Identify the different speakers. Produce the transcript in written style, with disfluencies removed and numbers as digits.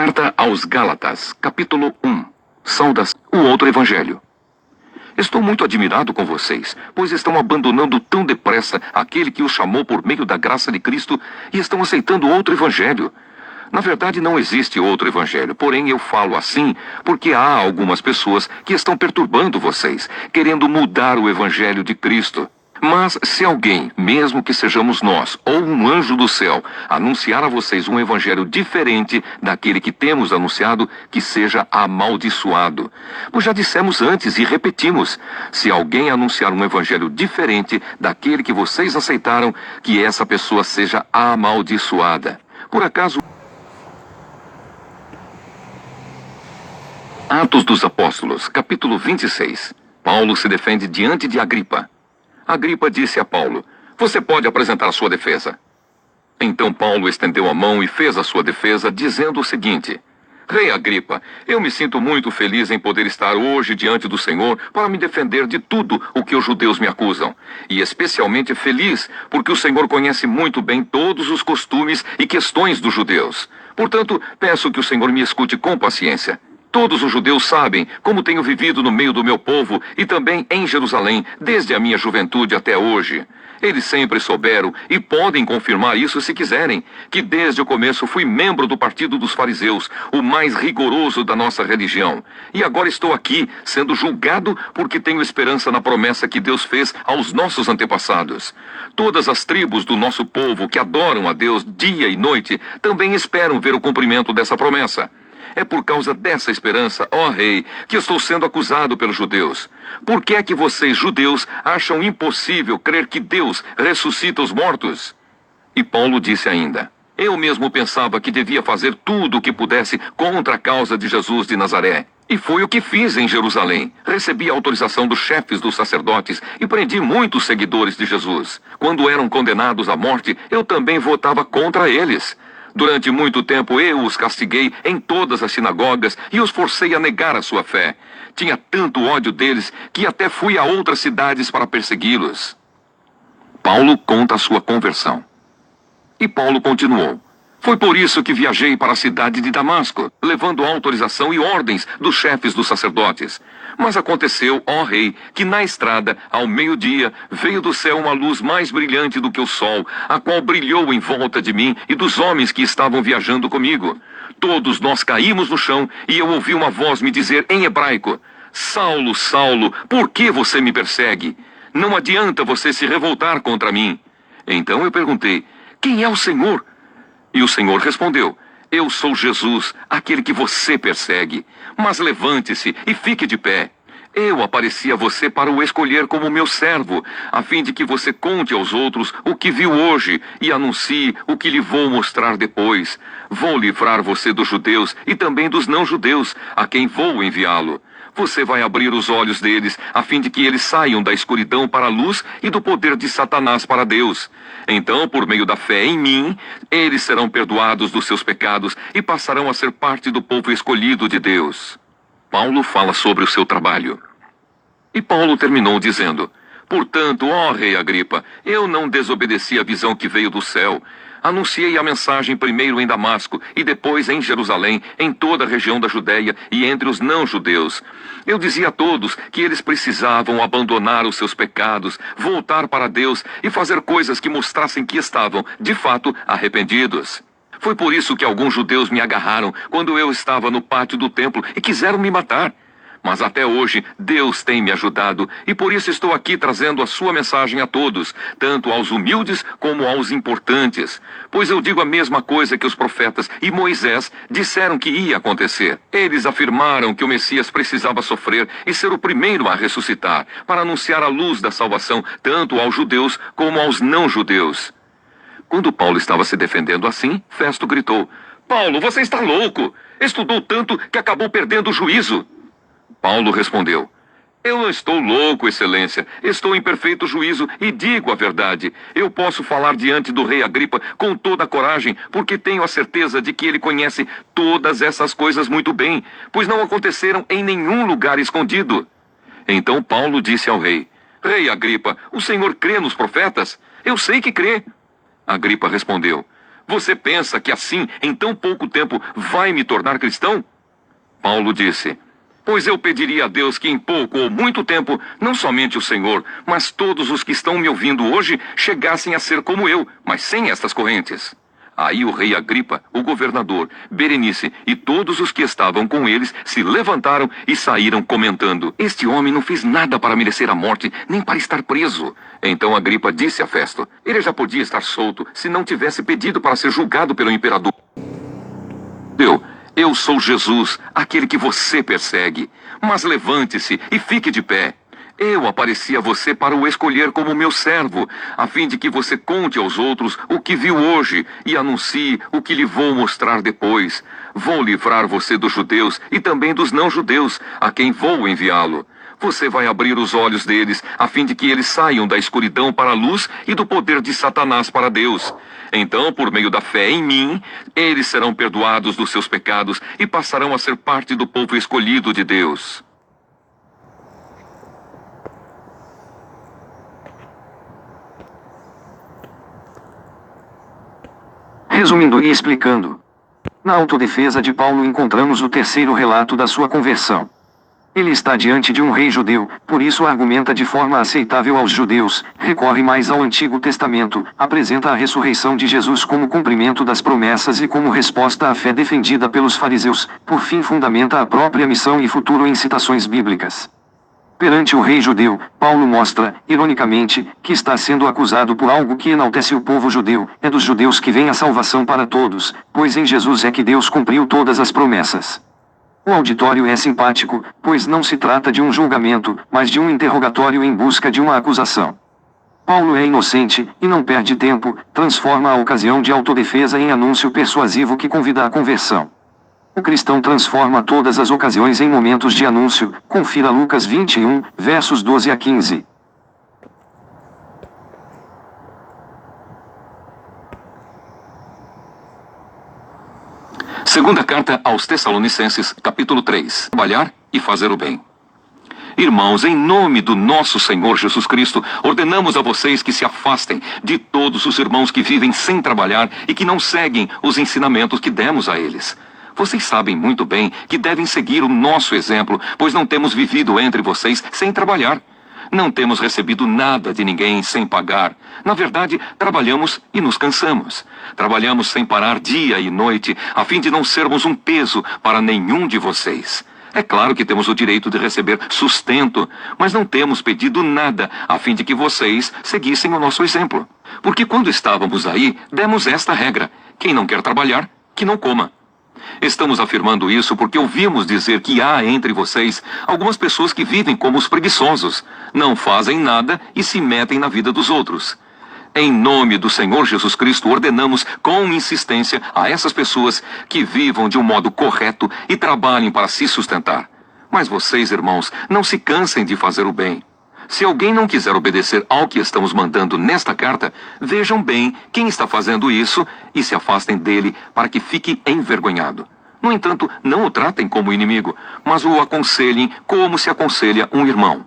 Speaker 1: Carta aos Gálatas, capítulo 1. Saudas, o outro evangelho. Estou muito admirado com vocês, pois estão abandonando tão depressa aquele que os chamou por meio da graça de Cristo e estão aceitando outro evangelho. Na verdade, não existe outro evangelho, porém eu falo assim porque há algumas pessoas que estão perturbando vocês, querendo mudar o evangelho de Cristo. Mas se alguém, mesmo que sejamos nós, ou um anjo do céu, anunciar a vocês um evangelho diferente daquele que temos anunciado, que seja amaldiçoado. Pois já dissemos antes e repetimos, se alguém anunciar um evangelho diferente daquele que vocês aceitaram, que essa pessoa seja amaldiçoada. Por acaso... Atos dos Apóstolos, capítulo 26. Paulo se defende diante de Agripa. Agripa disse a Paulo: "Você pode apresentar sua defesa." Então Paulo estendeu a mão e fez a sua defesa, dizendo o seguinte: "Rei Agripa, eu me sinto muito feliz em poder estar hoje diante do Senhor para me defender de tudo o que os judeus me acusam. E especialmente feliz porque o Senhor conhece muito bem todos os costumes e questões dos judeus. Portanto, peço que o Senhor me escute com paciência. Todos os judeus sabem como tenho vivido no meio do meu povo e também em Jerusalém, desde a minha juventude até hoje. Eles sempre souberam, e podem confirmar isso se quiserem, que desde o começo fui membro do partido dos fariseus, o mais rigoroso da nossa religião. E agora estou aqui, sendo julgado porque tenho esperança na promessa que Deus fez aos nossos antepassados. Todas as tribos do nosso povo que adoram a Deus dia e noite também esperam ver o cumprimento dessa promessa. É por causa dessa esperança, ó rei, que estou sendo acusado pelos judeus. Por que é que vocês, judeus, acham impossível crer que Deus ressuscita os mortos?" E Paulo disse ainda: "Eu mesmo pensava que devia fazer tudo o que pudesse contra a causa de Jesus de Nazaré. E foi o que fiz em Jerusalém. Recebi a autorização dos chefes dos sacerdotes e prendi muitos seguidores de Jesus. Quando eram condenados à morte, eu também votava contra eles. Durante muito tempo eu os castiguei em todas as sinagogas e os forcei a negar a sua fé. Tinha tanto ódio deles que até fui a outras cidades para persegui-los." Paulo conta a sua conversão. E Paulo continuou: "Foi por isso que viajei para a cidade de Damasco, levando autorização e ordens dos chefes dos sacerdotes. Mas aconteceu, ó rei, que na estrada, ao meio-dia, veio do céu uma luz mais brilhante do que o sol, a qual brilhou em volta de mim e dos homens que estavam viajando comigo. Todos nós caímos no chão e eu ouvi uma voz me dizer em hebraico: 'Saulo, Saulo, por que você me persegue? Não adianta você se revoltar contra mim.' Então eu perguntei: 'Quem é o Senhor?' E o Senhor respondeu: 'Eu sou Jesus, aquele que você persegue. Mas levante-se e fique de pé. Eu apareci a você para o escolher como meu servo, a fim de que você conte aos outros o que viu hoje e anuncie o que lhe vou mostrar depois. Vou livrar você dos judeus e também dos não-judeus, a quem vou enviá-lo. Você vai abrir os olhos deles, a fim de que eles saiam da escuridão para a luz e do poder de Satanás para Deus. Então, por meio da fé em mim, eles serão perdoados dos seus pecados e passarão a ser parte do povo escolhido de Deus." Paulo fala sobre o seu trabalho. E Paulo terminou dizendo: "Portanto, ó rei Agripa, eu não desobedeci à visão que veio do céu. Anunciei a mensagem primeiro em Damasco e depois em Jerusalém, em toda a região da Judéia e entre os não-judeus. Eu dizia a todos que eles precisavam abandonar os seus pecados, voltar para Deus e fazer coisas que mostrassem que estavam, de fato, arrependidos. Foi por isso que alguns judeus me agarraram quando eu estava no pátio do templo e quiseram me matar. Mas até hoje, Deus tem me ajudado, e por isso estou aqui trazendo a sua mensagem a todos, tanto aos humildes como aos importantes. Pois eu digo a mesma coisa que os profetas e Moisés disseram que ia acontecer. Eles afirmaram que o Messias precisava sofrer e ser o primeiro a ressuscitar, para anunciar a luz da salvação, tanto aos judeus como aos não-judeus." Quando Paulo estava se defendendo assim, Festo gritou: "Paulo, você está louco! Estudou tanto que acabou perdendo o juízo." Paulo respondeu: "Eu não estou louco, excelência. Estou em perfeito juízo e digo a verdade. Eu posso falar diante do rei Agripa com toda a coragem, porque tenho a certeza de que ele conhece todas essas coisas muito bem, pois não aconteceram em nenhum lugar escondido." Então Paulo disse ao rei: "Rei Agripa, o senhor crê nos profetas? Eu sei que crê." Agripa respondeu: Você pensa que assim, em tão pouco tempo, vai me tornar cristão? Paulo disse: pois eu pediria a Deus que em pouco ou muito tempo, não somente o Senhor, mas todos os que estão me ouvindo hoje, chegassem a ser como eu, mas sem estas correntes. Aí o rei Agripa, o governador, Berenice e todos os que estavam com eles se levantaram e saíram comentando: este homem não fez nada para merecer a morte, nem para estar preso. Então Agripa disse a Festo: ele já podia estar solto se não tivesse pedido para ser julgado pelo imperador. Eu sou Jesus, aquele que você persegue. Mas levante-se e fique de pé. Eu apareci a você para o escolher como meu servo, a fim de que você conte aos outros o que viu hoje e anuncie o que lhe vou mostrar depois. Vou livrar você dos judeus e também dos não-judeus, a quem vou enviá-lo. Você vai abrir os olhos deles, a fim de que eles saiam da escuridão para a luz e do poder de Satanás para Deus. Então, por meio da fé em mim, eles serão perdoados dos seus pecados e passarão a ser parte do povo escolhido de Deus.
Speaker 2: Resumindo e explicando, na autodefesa de Paulo encontramos o terceiro relato da sua conversão. Ele está diante de um rei judeu, por isso argumenta de forma aceitável aos judeus, recorre mais ao Antigo Testamento, apresenta a ressurreição de Jesus como cumprimento das promessas e como resposta à fé defendida pelos fariseus, por fim fundamenta a própria missão e futuro em citações bíblicas. Perante o rei judeu, Paulo mostra, ironicamente, que está sendo acusado por algo que enaltece o povo judeu. É dos judeus que vem a salvação para todos, pois em Jesus é que Deus cumpriu todas as promessas. O auditório é simpático, pois não se trata de um julgamento, mas de um interrogatório em busca de uma acusação. Paulo é inocente, e não perde tempo, transforma a ocasião de autodefesa em anúncio persuasivo que convida à conversão. O cristão transforma todas as ocasiões em momentos de anúncio. Confira Lucas 21, versos 12 a 15.
Speaker 1: Segunda carta aos Tessalonicenses, capítulo 3. Trabalhar e fazer o bem. Irmãos, em nome do nosso Senhor Jesus Cristo, ordenamos a vocês que se afastem de todos os irmãos que vivem sem trabalhar e que não seguem os ensinamentos que demos a eles. Vocês sabem muito bem que devem seguir o nosso exemplo, pois não temos vivido entre vocês sem trabalhar. Não temos recebido nada de ninguém sem pagar. Na verdade, trabalhamos e nos cansamos. Trabalhamos sem parar dia e noite, a fim de não sermos um peso para nenhum de vocês. É claro que temos o direito de receber sustento, mas não temos pedido nada a fim de que vocês seguissem o nosso exemplo. Porque quando estávamos aí, demos esta regra: quem não quer trabalhar, que não coma. Estamos afirmando isso porque ouvimos dizer que há entre vocês algumas pessoas que vivem como os preguiçosos, não fazem nada e se metem na vida dos outros. Em nome do Senhor Jesus Cristo, ordenamos com insistência a essas pessoas que vivam de um modo correto e trabalhem para se sustentar. Mas vocês, irmãos, não se cansem de fazer o bem. Se alguém não quiser obedecer ao que estamos mandando nesta carta, vejam bem quem está fazendo isso e se afastem dele para que fique envergonhado. No entanto, não o tratem como inimigo, mas o aconselhem como se aconselha um irmão.